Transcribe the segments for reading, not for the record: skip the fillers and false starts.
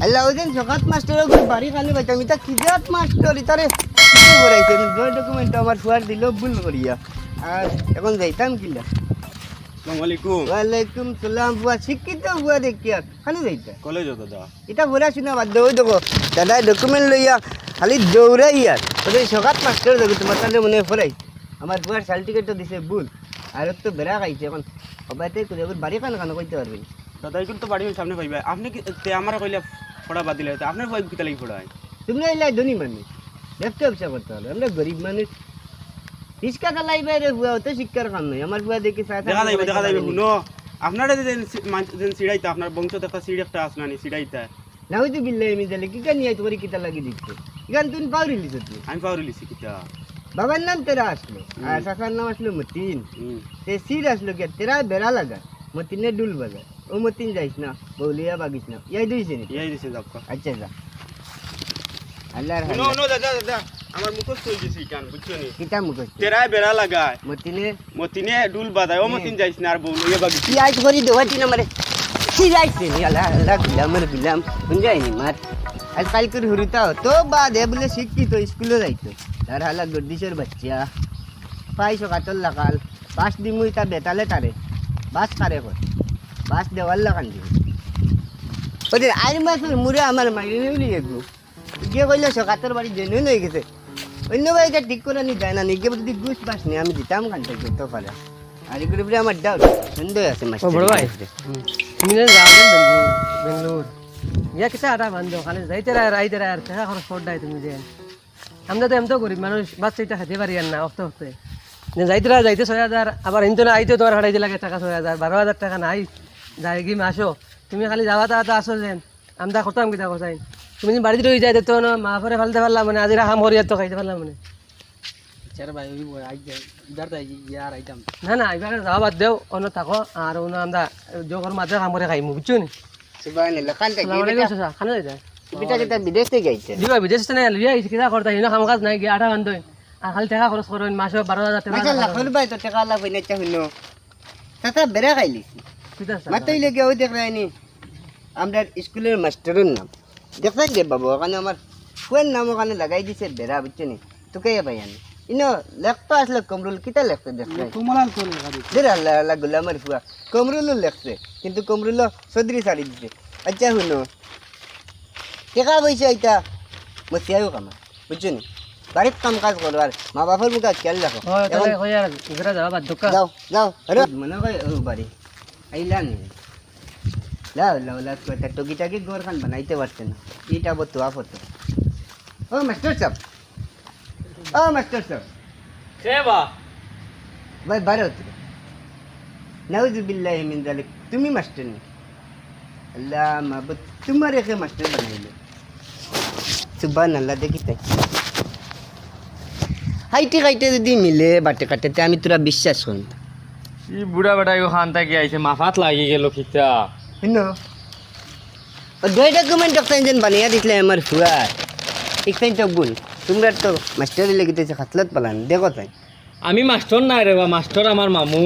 আল্লাহ ওই দিন সকাত মাস্টার বাড়ি খালি পাইতাম ইতা খিজাত মাস্টার ইতারে করাইছে জয় ডকুমেন্ট আমার ফুয়ার দিল ভুল করিয়া আর এখন যাইতাম কিলা। আসসালামু আলাইকুম। ওয়ালাইকুম সালাম। বুয়া শিক্ষিত বুয়া দেখিয়া খালি যাইতা কলেজ দাদা এটা বলে শুনে বাদ দেবো দেখো দাদা ডকুমেন্ট লইয়া খালি দৌড়াই ইয়ার ওদের সকাত মাস্টার দেখো তোমার তাহলে মনে পড়াই আমার বুয়ার সার্টিফিকেটও দিছে ভুল আর তো বেড়া খাইছে এখন সবাইতে বাড়ি কান কান কইতে পারবেন দাদা এখন তো বাড়ির সামনে পাইবা আপনি কি আমার কইলে পড়া বাদ দিলে আপনার ভাই কিতা লাগি পড়ায় তুমি এলাই ধনী মানুষ ব্যবসা ব্যবসা করতে হবে আমরা গরিব মানুষ রিক্সা চালাইবে রে বুয়া তো শিক্ষার কাম নয় আমার বুয়া দেখে দেখা যাইবে শুনো আপনারা যে সিড়াইতা আপনার বংশ একটা সিঁড়ি একটা আসনানি সিড়াইতা না হয়তো বিল্লাই আমি জানি কি কানি তোমার কিতা লাগি দিচ্ছে ইখান তুমি পাউরি লিছ তুমি আমি পাওয়ার লিছি কিতা বাবার নাম তেরা আসলো আর শাখার নাম আসলো মতিন তে সির আসলো কে তেরা বেড়া লাগা মতিনে ডুল বাজার ও মতিন যাইস না বৌলিয়া বাগিস না ইয়াই দিয়েছে নি ইয়াই দিছে যাবকা আচ্ছা যা আল্লাহর নো নো দাদা দাদা আমার মুখস্থ হই গেছে কান বুঝছো নি কিতা মুখস্থ তেরা বেড়া লাগায় মতিনে মতিনে ডুল বাজায় ও মতিন যাইস না আর বউলিয়া বাগিস কি আজ করি দেওয়াটি না মারে কি যাইছে নি আল্লাহ আল্লাহ গুলাম বুঝাইনি মার আর কালকের হুরিতা তো বাদ এ বলে শিক্ষিত স্কুলে যাইতো তার হালা গর্দিশের বাচ্চা পাইছো কাতল লাগাল বাস দিমুই তা বেতালে তারে বাস কারে কর বাস দেওয়ার লাগান দিব ওদের আর মাসের মুড়ে আমার মাইনে উলি এগু গিয়ে কইলে সকাতের বাড়ি জেনে হয়ে গেছে অন্য বাড়িটা ঠিক করে নি যায় না নিগে যদি ঘুষ বাস নি আমি দিতাম খান থেকে তো পারে আর এগুলো বলে আমার ডাউট সন্দেহ আছে মাস্টার বড় ভাই তুমি না যাবেন বেঙ্গলোর ইয়া কিতা আটা বান্ধ খালি যাইতে রাইতে আর টাকা খরচ পড়াই তুমি দেন আমরা তো এমতো গরিব মানুষ বাচ্চা এটা খেতে পারি আর না অফতে অফতে যাইতে 6,000 আবার হিন্দু না আইতে তোমার হারাইতে লাগে টাকা 6,000 12,000 টাকা নাই যাই কি আসো তুমি খালি যাওয়া তা আসো যেন আমরা করতাম কিতা কোথায় তুমি যদি বাড়িতে রয়ে যাইতে তো মা ফরে ফালতে পারলাম মানে আজিরা হাম হরিয়ার তো খাইতে পারলাম মানে না না এবার যাওয়া বাদ দেও অন্য থাকো আর অন্য আমরা জগর মাঝে কাম করে খাইমু বুঝছো নি সুবহানাল্লাহ খান থেকে খানা যাইতে বিটা কিতা বিদেশ থেকে আইছে দিবা বিদেশ না লিয়া কিতা করতা হিনো কাম কাজ নাই গিয়ে আটা বান্ধ আর খালি টাকা খরচ করেন মাসে 12,000 টাকা মাশাআল্লাহ খুলবাই তো টাকা লাভ হইনা চাহিনো তাতা বেরা খাইলি মাতই লেগে ওই দেখ রাইনি আমরা স্কুলের মাস্টারের নাম দেখছেন যে বাবু ওখানে আমার কোন নাম ওখানে লাগাই দিছে বেরা বুঝছো নি তোকে ভাই আনি ইনো লেখতো আসলে কমরুল কিতা লেখতে দেখছে তোমার তো লেখা দিছে দের আল্লাহ আল্লাহ গোলামের ফুয়া কমরুলও লেখছে কিন্তু কমরুল চৌধুরী সারি দিছে আচ্ছা শুনো টেকা পয়সা এটা মতিয়াও কামা বুঝছো নি বাড়ির কাম কাজ করো আর মা বাপের মুখে খেয়াল রাখো যাও যাও আরে মনে হয় বাড়ি আইলা নি লাও লাও লাও একটা টকি টাকি গোর খান বানাইতে পারছে না এটা বতো আপতো ও মাস্টার সাহেব সেবা ভাই ভারত নাউজুবিল্লাহি মিন যালিক তুমি মাস্টার নি আল্লাহ মাবুদ তোমার একে মাস্টার বানাইলো সুবহানাল্লাহ দেখি তাই হাইটে খাইতে যদি মিলে বাটে কাটতে আমি তোরা বিশ্বাস করি ই বুড়া বেটা ওখান থেকে আইছে মাথাত লাগি গেল খিতা শুনো ও দুই ডকুমেন্ট যেন বানিয়ে দিছিলে আমার ফুয়ার একটাই তো ভুল তোমরা তো মাস্টারে লেগেছে খাতলত পালান দেখো তাই আমি মাস্টার নাই রে বা মাস্টার আমার মামু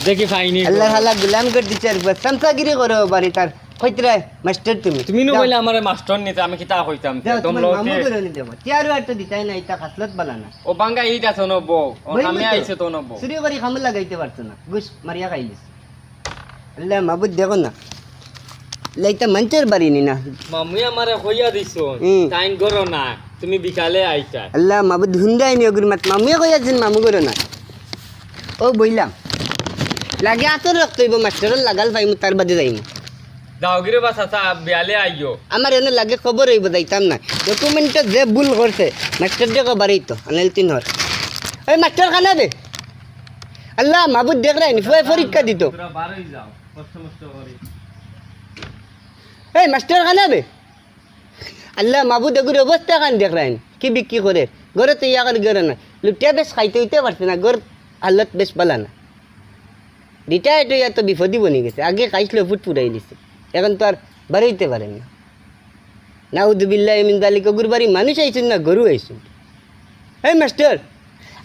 দেখি ফাইনি আল্লাহ আল্লাহ গুলাম করে দিচ্ছে আর সামসাগিরি করো বাড়ি তার কইতরা মাস্টার তুমি তুমি নো বলে আমার মাস্টার নিতে আমি কিতা কইতাম যাও তোম তোমার লোক মামু করে নি দেবো তিয়ার আর তো দিতাই না এটা খাতলত পালানা ও বাঙ্গা এইটা তো নবো ও আমি আইছে তো নবো চুরি করে খামে লাগাইতে পারছো না ঘুষ মারিয়া খাইলিস আল্লাহ মাবুদ দেখো না লাইটা মঞ্চের বাড়ি নি না মামু আমারে কইয়া দিছো টাইম করো না তুমি বিকালে আইতা আল্লাহ মাবুদ হুন্ডাই নি ওগুর মাত মামুয়ে কইয়াছেন মামু করে না ও বইলাম লাগে আতর রক্ত হইব মাস্টারের লাগাল পাইমু তার বাদে যাইমু দাওগিরে বাস আছে বিয়ালে আইও আমার এনে লাগে খবর হইব যাইতাম না ডকুমেন্টে যে ভুল করছে মাস্টার দেখো বাড়ি তো আনাইল তিন হর ওই মাস্টার খানা দে আল্লাহ মাবুদ দেখ রাইনি ফুয়ে পরীক্ষা দিত তোরা বারই যাও কষ্ট মষ্ট করি এই মাস্টার খানা দে আল্লাহ মাবুদ এগুর অবস্থা খান দেখ রাইন কি বিক্রি করে ঘরে তো ইয়াকার ঘরে না লুটিয়া বেশ খাইতে হইতে পারছে না ঘর হালত বেশ পালা না রিটায়ার্ড হইয়া তো বিপদই বনি গেছে আগে খাইছিল ফুটফুটাই দিছে এখন তো আর বাড়ি হইতে পারেন না নাউযুবিল্লাহি মিন যালিকা গরু বাড়ি মানুষ আইছেন না গরু আইছেন এই মাস্টার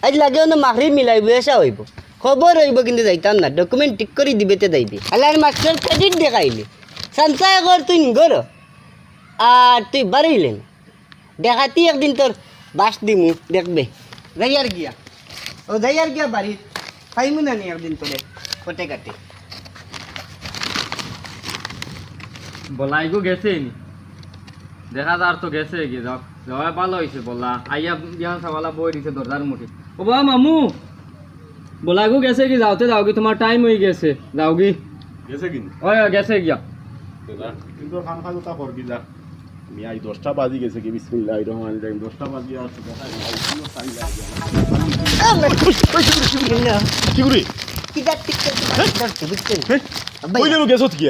আজ লাগে না মাগরিব মিলাইব এসা হইব খবর হইব কিন্তু যাইতাম না ডকুমেন্ট ঠিক করে দিবেতে যাইবি আল্লাহর মাস্টার ক্রেডিট দেখাইলি সামসায় কর তুই গর আর তুই বাড়াইলেন দেখাতি একদিন তোর বাস দিমু দেখবে যাই আর গিয়া ও যাই আর গিয়া বাড়ি খাইমু না নি একদিন তোরে কোটে কাটে বলাইগো গেছে নি দেখা যার তো গেছে কি যাও যাওয়া ভালো হয়েছে বলা আইয়া বিহান সাবালা বই দিছে দরজার মুঠে ও বাবা মামু বলাইগো গেছে কি যাওতে যাও কি তোমার টাইম হয়ে গেছে যাও কি গেছে কিন্তু ওই গেছে গিয়া কিন্তু খান খাজু তা করবি যা আমি আই 10টা বাজি গেছে কি বিসমিল্লাহির রহমানির রহিম 10টা বাজি আর তো দেখা কি করি কিটা ঠিক করতে বুঝছেন কই যাবো গেছত কি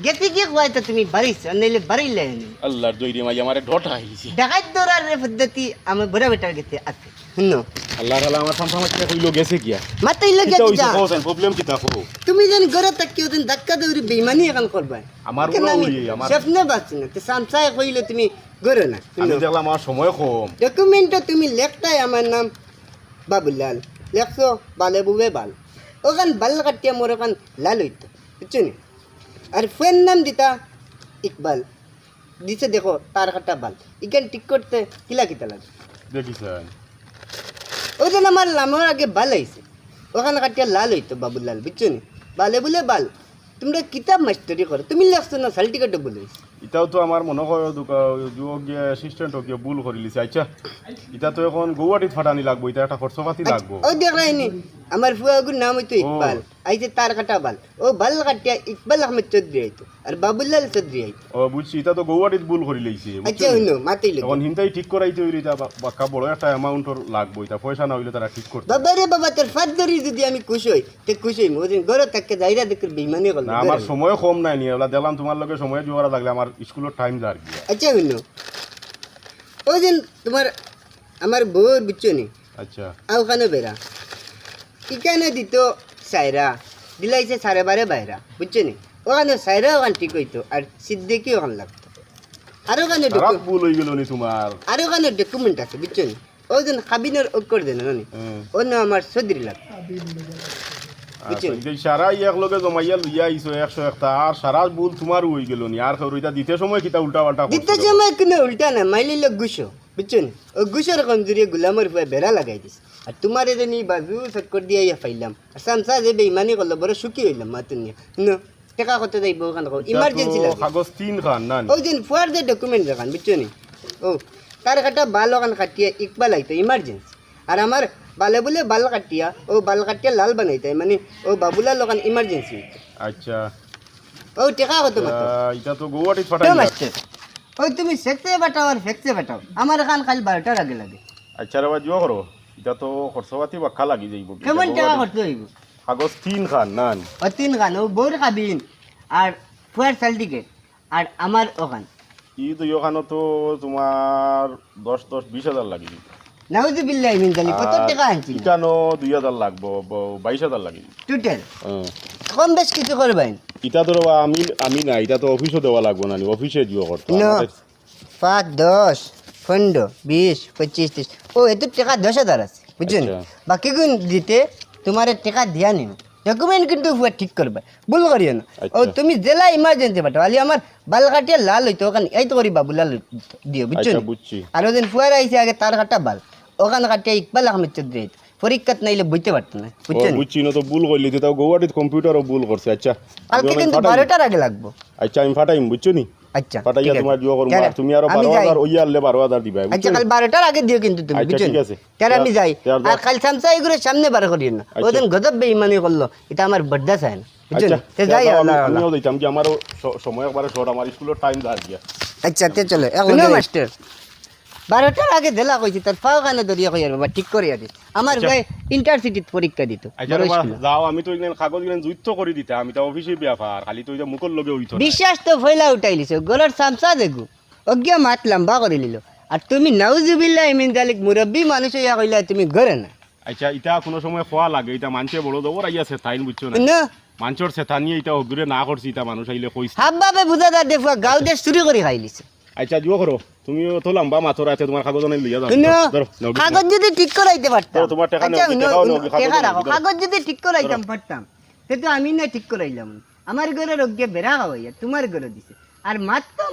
গেতে কি কয় তো তুমি বাড়িছ নইলে বাড়িলে আল্লাহর জয়রে মাই আমারে ঢটা আইছে দেখাই দৌড়ার পদ্ধতি আমার বড় বেটার গেতে আছে শুনো আল্লাহ তাআলা আমার সামনে কইলো গেছে কি মাতাই লাগে কিটা যা হইছে কোন প্রবলেম কিটা কো তুমি যেন ঘরে থাকি ওদিন ধাক্কা দৌড়ি বেইমানি এখন করবা আমার কেন বড় আমি হই আমার স্বপ্নে বাঁচি না তো সামসায় কইলে তুমি ঘরে না আমি দেখলাম আমার সময় কম ডকুমেন্টও তুমি লেখটাই আমার নাম বাবুলাল লেখছো বালে বুবে বাল ওখান বাল কাটিয়া মোর ওখান লাল হইতো বুঝছো নি আর ফোন নাম দিতা ইকবাল দিছে দেখো তার কাটা বাল ইখান ঠিক করতে কিলা কিতা লাগে দেখিছেন ওই জন্য আমার নামের আগে বাল আইছে ওখানে কাটিয়া লাল হইতো বাবুলাল বুঝছো নি বালে বলে বাল তোমরা কিতাব মাস্টারি করো তুমি লেখছো না সার্টিফিকেটও বলে ইটাও তো আমার মনে হয় যুবক অ্যাসিস্ট্যান্ট গিয়ে ভুল করে লিছে আচ্ছা এটা তো এখন গৌহাটিত ফাটানি লাগবো এটা একটা খরচপাতি লাগবো ও দেখলাইনি আমার ফুয়াগুর নাম হইতো ইকবাল আইছে তার কাটা বাল ও বাল কাটিয়া ইকবাল আহমেদ চৌধুরী আইতো আর বাবুলাল চৌধুরী আইতো ও বুঝছি এটা তো গৌহাটিত ভুল করে লইছে আচ্ছা হইলো মাতেই লোক তখন হিনতাই ঠিক করাইতে হইলে এটা বাক্কা বড় একটা অ্যামাউন্টর লাগবো এটা পয়সা না হইলে তারা ঠিক করতে বাবা রে বাবা তোর ফাঁদ ধরি যদি আমি খুশি হই তে খুশি হই ওদিন গরো তাকে যাইরা দেখে বেইমানি করল না আমার সময় কম নাই নি এলা দেখলাম তোমার লগে সময় জোয়ারা লাগলে আমার স্কুলের টাইম যার গিয়া আচ্ছা হইলো ওই দিন তোমার আমার বউর বুঝছো নি আচ্ছা ওখানে বেড়া ইখানে দিত সাইরা দিলাইছে 12:30 বাইরা বুঝছো নি ওখানে সাইরা ওখানে ঠিক হইতো আর সিদ্দিকি ওখানে লাগতো আর ওখানে খারাপ ভুল হয়ে গেল নি তোমার আর ওখানে ডকুমেন্ট আছে বুঝছো নি ওই দিন খাবিনের অক্ষর দেন নি ও না আমার চৌধুরী লাগতো আচ্ছা এই সারা এক লগে জমাইয়া লইয়া আইছো 101টা আর সারা ভুল তোমার হয়ে গেল নি আর ওইটা দিতে সময় কিটা উল্টা পাল্টা দিতে সময় কোনো উল্টা না মাইলি লোক গুছো বুঝছো নি ও গুছোর কমজোরি গুলামের ফুয়ে বেড়া লাগাই দিস আর তোমার এদের নি বাজু চক্কর দিয়ে ইয়া ফাইলাম আর সামসা যে বেইমানি করলো বড় সুখী হইলাম মাতুন নিয়ে নো টাকা কত যাইব ওখানে ইমার্জেন্সি লাগে কাগজ 3 খান না ওই দিন ফুয়ার যে ডকুমেন্ট দেখান বুঝছো নি ও তার কাটা বাল ওখানে কাটিয়ে ইকবাল আইতো ইমার্জেন্সি আর আমার বালে বলে বাল কাটিয়া ও বাল কাটিয়া লাল বানাইতে মানে ও বাবুলাল ওখানে ইমার্জেন্সি আচ্ছা ও টাকা কত মাত্র এটা তো গৌহাটিত ফাটাই মাস্টার ওই তুমি সেকতে বাটাও আর ফেকতে বাটাও আমার এখান খালি 12টার আগে লাগে আচ্ছা রে বাজুয়া করো এটা তো খরচপাতি বাক্কা লাগি যাইব কেমন টাকা করতে হইব কাগজ 3 খান না ও 3 গান ও বউর খাবিন আর ফুয়ার সার্টিফিকেট আর আমার ওখান ই তো ওখানে তো তোমার 20,000 লাগি নাউজুবিল্লাহি মিন জালিক কত টাকা আনছি ইকানো 2,000 লাগবো 22,000 লাগি টোটাল কম বেশ কিছু করবেন ইটা ধরো আমি না এটা তো অফিসে দেওয়া লাগবো না অফিসে দিও করতে না 5 10 15 20 25 30 ও এত টাকা 10,000 আছে বুঝছেন বাকি গুণ দিতে তোমার টাকা দিয়া নিন ডকুমেন্ট কিন্তু ফুয়া ঠিক করবে ভুল করিও না ও তুমি জেলা ইমার্জেন্সি পাঠাও আলি আমার বাল কাটিয়া লাল হইতো ওখানে এই তো করি বাবুলাল দিও বুঝছেন বুঝছি আর ওদিন ফুয়ার আইসে আগে তার কাটা বাল ওখানে কাটিয়া ইকবাল আহমেদ চৌধুরী পরীক্ষাত নাইলে বুঝতে পারতো না বুঝছেন বুঝছি না তো ভুল করলি তো গৌহাটিত কম্পিউটারও ভুল করছে আচ্ছা কালকে কিন্তু 12টার আগে লাগবো আচ্ছা আমি ফাটাইম বুঝছো নি আচ্ছা ফাটাইয়া তোমার দিও করব আর তুমি আরো 12,000 ওই আনলে 12,000 দিবা আচ্ছা কাল 12টার আগে দিও কিন্তু তুমি আচ্ছা বুঝছেন ঠিক আছে তাহলে আমি যাই আর কাল সামসা এগুলো সামনে বার করিও না ওদিন গজব বেঈমানি করলো এটা আমার বড়দা চাই না বুঝছেন তে যাই আমিও দিতাম কি আমারও সময় একবারে শর্ট আমার স্কুলের টাইম দাঁড় গিয়া আচ্ছা তে চলো এখন মাস্টার 12টার আগে দেলা কইছি তার পাও কানে দরিয়া কইয়ার বাবা ঠিক করিয়া দিস আমার ভাই ইন্টারসিটিতে পরীক্ষা দিত আচ্ছা যাও আমি তো ইগলেন কাগজ গিলেন জুইতো করে দিতে আমি তো অফিসে ব্যাপার খালি তো এটা মুকল লগে হইতো বিশ্বাস তো ফয়লা উঠাইলিছে গলার সামসা দেখু অজ্ঞা মাত লম্বা করে নিল আর তুমি নাউজুবিল্লাহি মিন জালিক মুরব্বি মানুষ ইয়া কইলা তুমি ঘরে না আচ্ছা এটা কোনো সময় খোয়া লাগে এটা মানুষে বড় দবর আইয়াছে তাইন বুঝছো না না মানুষের সেতানিয়ে এটা অগ্রে না করছি এটা মানুষ আইলে কইছে হাববাবে বুঝাদার দেখুয়া গাঁও দেশ চুরি করে খাইলিছে আচ্ছা দিও করো তুমিও তো লম্বা মাথর আছে তোমার কাগজ অনেক লইয়া যাও ধরো নাও কাগজ যদি ঠিক করাইতে পারতাম ধরো, তোমার টাকা আচ্ছা, নাও, টাকাও নাও, কাগজ টাকা নাও, রাখো ধরো। কাগজ যদি ঠিক করাইতাম পারতাম সে তো আমি না ঠিক করাইলাম আমার ঘরে রোগ্যে বেড়া খাওয়াইয়া তোমার ঘরে দিছে আর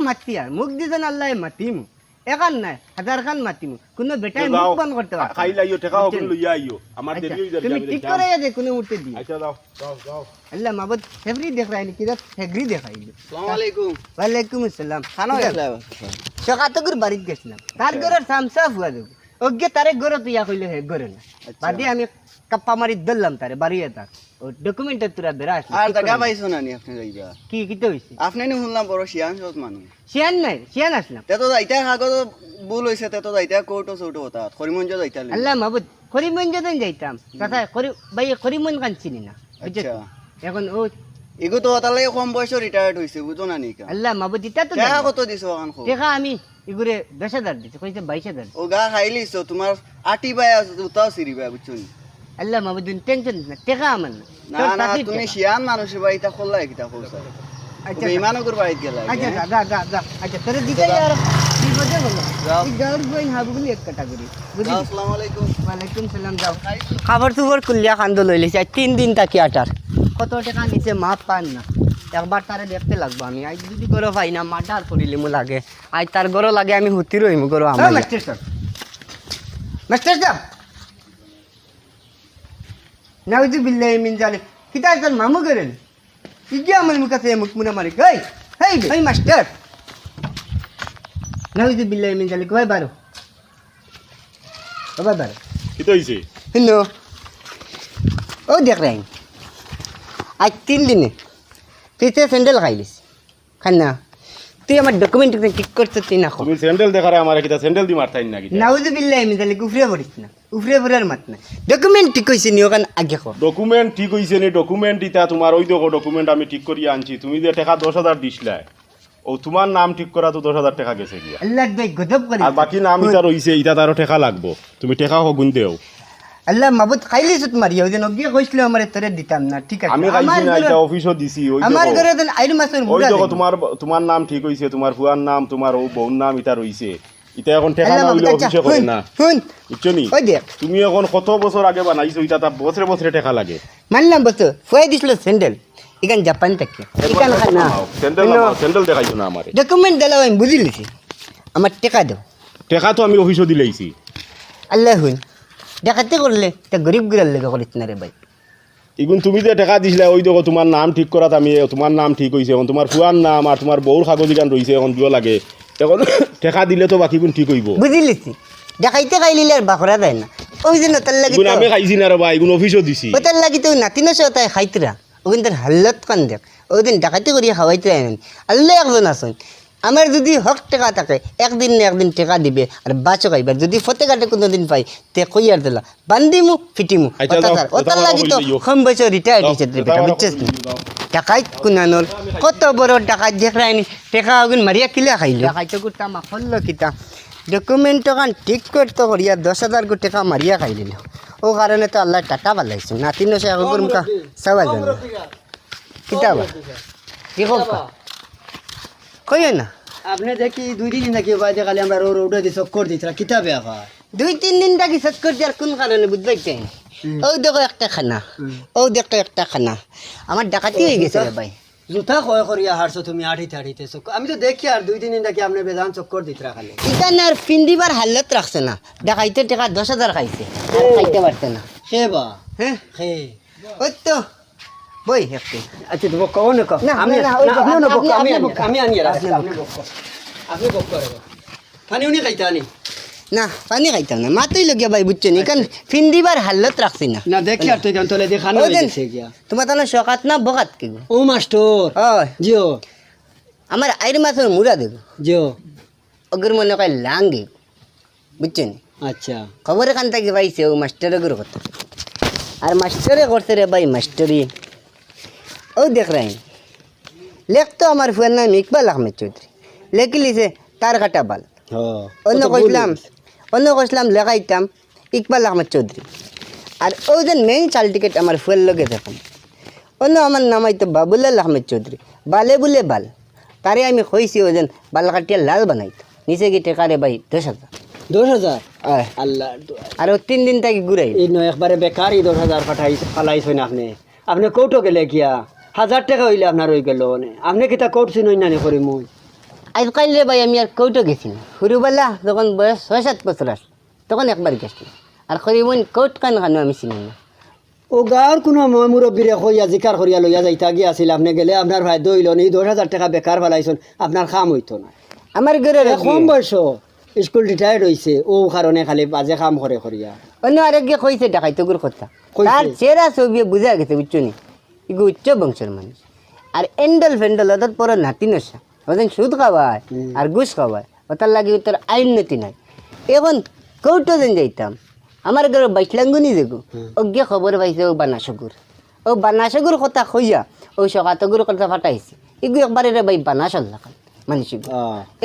মাতি আর মুখ দিছেন আল্লাহ মাতিমু এখান নাই হাজার খান মাতিমু কোনো বেটাই মুখ বন্ধ করতে পারে খাই লাইও টাকা হকুন লইয়া আইও আমার দেরি হই যাবে তুমি ঠিক করে দে কোনো মুহূর্তে দি আচ্ছা যাও যাও যাও আল্লাহ মাবুদ ফেভরি দেখ রাইনি কিরা ফেগরি দেখাইলো আসসালামু আলাইকুম ওয়ালাইকুম আসসালাম খানো গেছলা সকাতকুর বাড়িতে গেছিলাম তার ঘরের সামসা ফুয়া দেব ওকে তারে ঘরে তুই কইলে হে ঘরে না বাদে আমি কাপ্পা মারি ধরলাম তারে বাড়িয়ে তার ও ডকুমেন্টে তোরা বেরা আসলি আর টাকা পাইছো না নি আপনি যাইবা কি কিতে হইছে আপনি নি শুনলাম বড় শিয়ান সত মানুষ শিয়ান নাই শিয়ান আসলাম তে তো যাইতা কাগজ ভুল হইছে তে তো যাইতা কোর্টো চৌটো হতা করিমঞ্জ যাইতা আল্লাহ মাবুদ করিমন যখন যাইতাম কথা ভাই করিমন কান চিনি না বুঝছো আচ্ছা এখন ও এগো তো তালে কম বয়স রিটায়ার্ড হইছে বুঝো না নি কা আল্লাহ মাবুদ ইতা তো টাকা কত দিছো এখন খো দেখা আমি ইগুরে 10,000 দিতে কইছে 22,000 ও গা খাইলিছো তোমার আটি বাই আছে উতাও সিরি বাই বুঝছো নি আল্লাহ মাবুদ টেনশন না দেখা আমার না না না তুমি শিয়ান মানুষের বাড়িতে খোল্লাই কিতা কইছো আচ্ছা বেইমানও কর বাড়িতে গেলা আচ্ছা দা আচ্ছা তোরে দিতে আর কি বজে বলো যাও। এই গাউর বইন হাবগুলি এক ক্যাটাগরি বুঝলি আসসালামু আলাইকুম ওয়ালাইকুম সালাম যাও খাবার তুবর কুলিয়া খান্দ লইলে চাই 3 দিন তাকি আটার কত টাকা নিচে মাপ পান না একবার তারে দেখতে লাগবো আমি আজ যদি গরো পাই না মাটার করিলে মু লাগে আজ তার গরো লাগে আমি হুতি রইমু গরো আমার মাস্টার স্যার মাস্টার স্যার নাউজু বিল্লাহি মিন জালিক কিতা তোর মামু করেন ইগে আমার মুখাতে মুখ মুনা মারি গই হেই মাস্টার নাউজু বিল্লাহি মিন জালিক ভাই বারো বাবা বারো কি তো হইছে हेलो ओ देख रहे हैं आज 3 दिन पीछे सैंडल खाइलिस खाना তুই আমার ডকুমেন্ট ঠিক করতে তুই না খো তুমি স্যান্ডেল দেখারে আমার কিটা স্যান্ডেল দি মারতাই নাকি নাউজুবিল্লাহি মিন জালিক উফরে পড়িস না উফরে পড়ার মাত না ডকুমেন্ট ঠিক কইছে নি ওখান আগে খো ডকুমেন্ট ঠিক হইছে নি ডকুমেন্ট ইটা তোমার ওই দেখো ডকুমেন্ট আমি ঠিক করিয়া আনছি তুমি যে টাকা 10,000 দিছলা ও তোমার নাম ঠিক করা তো 10,000 টাকা গেছে গিয়া আল্লাহ ভাই গজব করে আর বাকি নাম ইটা রইছে ইটা তারও টাকা লাগবো তুমি টাকা হগুন দেও আল্লাহ মাবুদ খাইলিস মারি ওই দিন ওকে কইছিল আমারে তোরে দিতাম না ঠিক আছে আমি খাইছি না এটা অফিসও দিছি ওই আমার দেখো ঘরে দেন আইর মাসের ওই মুড়া দেখো তোমার নাম ঠিক হইছে তোমার ফুয়ার নাম তোমার ও বউর নাম ইটা রইছে ইটা এখন টাকা আল্লাহ না মাবুদ হইলে আচ্ছা অফিসে করে না শুন বুঝছো নি ওই দেখ তুমি এখন কত বছর আগে বানাইছো ইটা তা বছরে বছরে টাকা লাগে মানলাম বস ফুয়াই দিছিল স্যান্ডেল ইখান জাপান থেকে ইখান খানা স্যান্ডেল দেখাইছো না আমারে ডকুমেন্ট দিলাম আমি বুঝিলিছি আমার টাকা দাও টাকা তো আমি অফিসও দিলাইছি আল্লাহ হুন ডাকাতি করলে তা গরিব গুলার লেগে করিস না রে ভাই এখন তুমি যে টাকা দিছিলা ওই দেখো তোমার নাম ঠিক করাত আমি তোমার নাম ঠিক হইছে এখন তোমার ফুয়ার নাম আর তোমার বউর কাগজ গান রইছে এখন দিও লাগে এখন টাকা দিলে তো বাকি কোন ঠিক হইব বুঝিলিছি ডাকাইতে খাইলিলে আর বাকরা দেয় না ওই জন্য তার লাগি এখন আমি খাইছি না রে ভাই এখন অফিসও দিছি ও তার লাগি তো নাতিনো সে তাই খাইতরা ওখান তার হাল্লত কান দেখ ওই দিন ডাকাতি করিয়া খাওয়াইতে আইন আল্লাহ একজন আসুন আমার যদি হক টাকা থাকে একদিন না একদিন টাকা দিবে আর বাঁচো খাইবার যদি ফতে কাটে কোনো দিন পাই তে কই আর দিলা বান্দিমু ফিটিমু আচ্ছা, যাও, ওতার যাও, লাগি তো যাও, যাও। কম বয়সে রিটায়ার্ড হয়েছে রে বেটা যাও, বুঝছিস যাও, যাও। টাকাই কুনানোর কত বড় টাকা দেখ রাইনি টাকা ওগুন মারিয়া কিলা খাইলো খাইতে কুটা মাখল কিতা ডকুমেন্ট কান ঠিক করতে করিয়া 10,000 কো টাকা মারিয়া খাইলিল ও কারণে তো আল্লাহ টাটা বালাইছে নাতিনো সে আগুর মুখা সবাই জানে কিতাবা কি কথা কই না আপনি দেখি 2 দিন নাকি বাইরে খালি আমরা রোড দিয়ে চক্কর দিতরা কিতাবে আবার 2-3 দিন থাকি সৎ করতে আর কোন কারণে বুঝবাই চাই ও দেখো একটা খানা ও দেখো একটা খানা আমার ডাকাতি হয়ে গেছে রে ভাই জুতা কয় করিয়া হারছো তুমি আড়িতে আড়িতে চক্কর আমি তো দেখি আর 2 দিন নাকি আপনি বেজান চক্কর দিতরা খালি এখানে আর ফিন্দিবার হালত রাখছে না ডাকাইতে টাকা 10,000 খাইছে আর খাইতে পারছে না সেবা হ্যাঁ হে ওই তো বই একটু আচ্ছা তুমি কও না কও না, আমি না, ওই বক, আপনি আপনি- বক আমি আপনি আনি বক। আমি আনি আপনি বক। আপনি বক আপনি বক করে পানি উনি খাইতা আনি না পানি খাইতাম না মাতই লগিয়া ভাই বুঝছেন এখান ফিন্দিবার হালত রাখছি না না দেখি আর তুই গান তোলে দেখানো ওই দিন হইছে গিয়া তোমার তাহলে সকাত না বকাত কি গো ও মাস্টার ওই জিও আমার আইর মাছের মুড়া দেবো জিও অগর মনে কয় লাঙ্গে বুঝছেন আচ্ছা খবর এখান থেকে পাইছে ও মাস্টারের কথা আর মাস্টারে করছে রে ভাই মাস্টারি ও দেখ রাই লেখ তো আমার ফুয়ার নাম ইকবাল আহমেদ চৌধুরী লেখি লিছে তার কাটা বাল অন্য কইসলাম লেখাইতাম ইকবাল আহমেদ চৌধুরী আর ও যে মেইন চাল টিকেট আমার ফুয়ের লগে দেখুন অন্য আমার নাম হয়তো বাবুলাল আহমেদ চৌধুরী বালে বলে বাল তারে আমি কইছি ও যেন বাল কাটিয়া লাল বানাইতো নিচে গিয়ে টেকারে ভাই 10,000 10,000 আয় আল্লাহ আর ও 3 দিন থেকে ঘুরাই এই নয় একবারে বেকারই 10,000 ফালাইছেন আপনি আপনি কৌটো গেলে গিয়া 1,000 টাকা হইলে আপনার হয়ে গেল আপনি কিতা কোর্ট চিনই না করি মুই আজকাল রে ভাই আমি আর কৌটো গেছি না সরুবেলা যখন বয়স 6-7 বছর আসলো তখন একবার গেছি আর খরিমন কৌট কান খানো আমি চিনি না ও গাঁৱৰ কোনো মুৰব্বীৰে কইয়া জিকাৰ করিয়া লইয়া যাইতা গিয়া আছিল আপনি গেলে আপনার ভাই দইল নি 10,000 টাকা বেকার ফেলাইছেন আপনার কাম হইতো না আমার ঘরের কম বয়স স্কুল রিটায়ার্ড হইছে ও কারণে খালি বাজে কাম করে করিয়া অন্য আরেকগে কইছে ডাকাইতো গুর কথা কইছে? তার চেহারা ছবি বুঝা গেছে বুঝছো নি ইগো উচ্চ বংশের মানুষ আর এন্ডল ফেন্ডল ওদের পর নাতি নশা ওদের সুদ খাওয়ায় আর ঘুষ খাওয়ায় ওটার লাগে তোর আইনতি নাই এখন কৌটো দিন যাইতাম আমার ঘরে বাইশলাঙ্গুনি দেখো অজ্ঞে খবর পাইছে ও বানাসগুর কথা কইয়া ও সকাতগুর কথা ফাটাইছে ইগু একবারে রে ভাই বানাসল লাগান মানুষ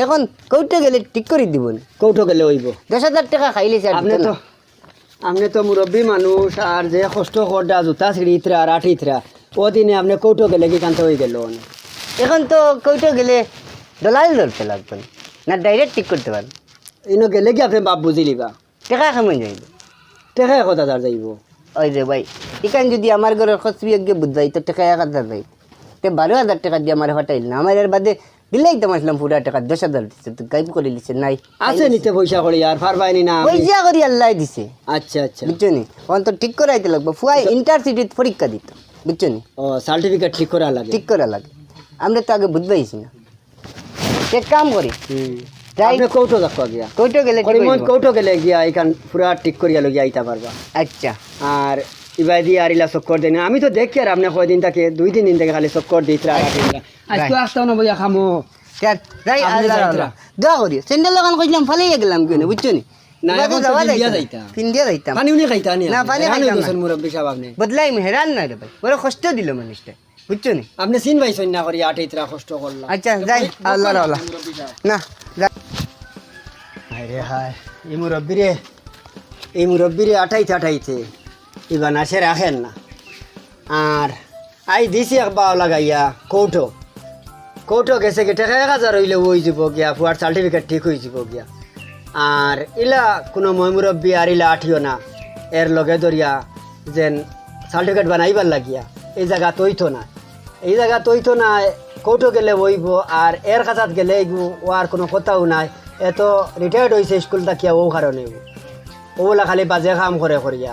এখন কৌটো গেলে ঠিক করে দিব না কৌটো গেলে হইব 10,000 টাকা খাইলেছে আপনি তো মুরব্বী মানুষ আর যে কষ্ট করডা জুতা ছিড়িতরা আর আঠিতরা ও দিনে আপনি কৌটো গেলে কি কানতে হয়ে গেল এখন তো কৌটো গেলে দলাল ধরতে লাগবে না। না ডাইরেক্ট ঠিক করতে পারেন ইনো গেলে কি আপনি বাপ বুঝি লিবা টাকা কেমন যাইব টাকা 1,000 যাইব ওই রে ভাই এখান যদি আমার ঘরের খসবি আগে বুঝাই তো টাকা 1,000 যাই তে 12,000 টাকা দিয়ে আমার ফাটাইল না আমার এর বাদে দিলেই তো আসলাম পুরা টাকা 10,000 দিচ্ছে তো গাইব করে লিছে নাই আছে নিতে পয়সা করি আর পারবাইনি না আপনি? পয়সা করি আল্লাহ দিছে আচ্ছা আচ্ছা বুঝছো নি এখন তো ঠিক করাইতে লাগবে ফুয়াই ইন্টারসিটিতে পরীক্ষা দিত বুঝছো নি ও সার্টিফিকেট ঠিক করা লাগে ঠিক করা লাগে আমরা তো আগে বুঝবাইছি না এক কাম করি যাই আপনি কৌটো দেখো গিয়া কৌটো গেলে ঠিক করিমন হইব। কৌটো গেলে গিয়া এখান পুরা ঠিক করিয়া লইয়া আইতা পারবা আচ্ছা আর ইবাই দিয়ে আর ইলা চক্কর দেয় না আমি তো দেখি আর আপনি কয়দিন থাকে 2-3 দিন থেকে খালি চক্কর দিতরা আজকে আসতাম না বইয়া খামো যাই আপনি যাইতরা। দোয়া করি স্যান্ডেল দোকান কইলাম ফালাইয়া গেলাম কেন বুঝছো নি না, এখন তো ফিন্দিয়া যাইতাম। ফিন্দিয়া যাইতাম পানি উনি খাইতা নি না, পানি খাইতাম না। মুরব্বী সাহেব আপনি বদলাই হেরান নাই রে ভাই বড় কষ্ট দিল মানুষটা বুঝছো নি আপনি চিন পাইছেন না করি আঠাইতরা কষ্ট করলাম আচ্ছা যাই আল্লাহ আল্লাহ না যাই হায় হায় এই মুরব্বীরে আঠাইতে ইবা নাচে রাখেন না আর আই দিছি এক বাও লাগাইয়া কৌটো গেছে গে টাকা 1,000 হইলে ওই যাব গিয়া ফুয়ার সার্টিফিকেট ঠিক হয়ে যাব গিয়া আর ইলা কোনো মুরব্বী আর ইলা আঠিও না এর লগে ধরিয়া যেন সার্টিফিকেট বানাইবার লাগিয়া এই জায়গা তৈতো না কৌটো গেলে বইব আর এর কাছাত গেলে ও আর কোনো কথাও নাই এত রিটায়ার্ড হয়েছে স্কুল থাকিয়া ও কারণে ওগুলা খালি বাজে কাম করে করিয়া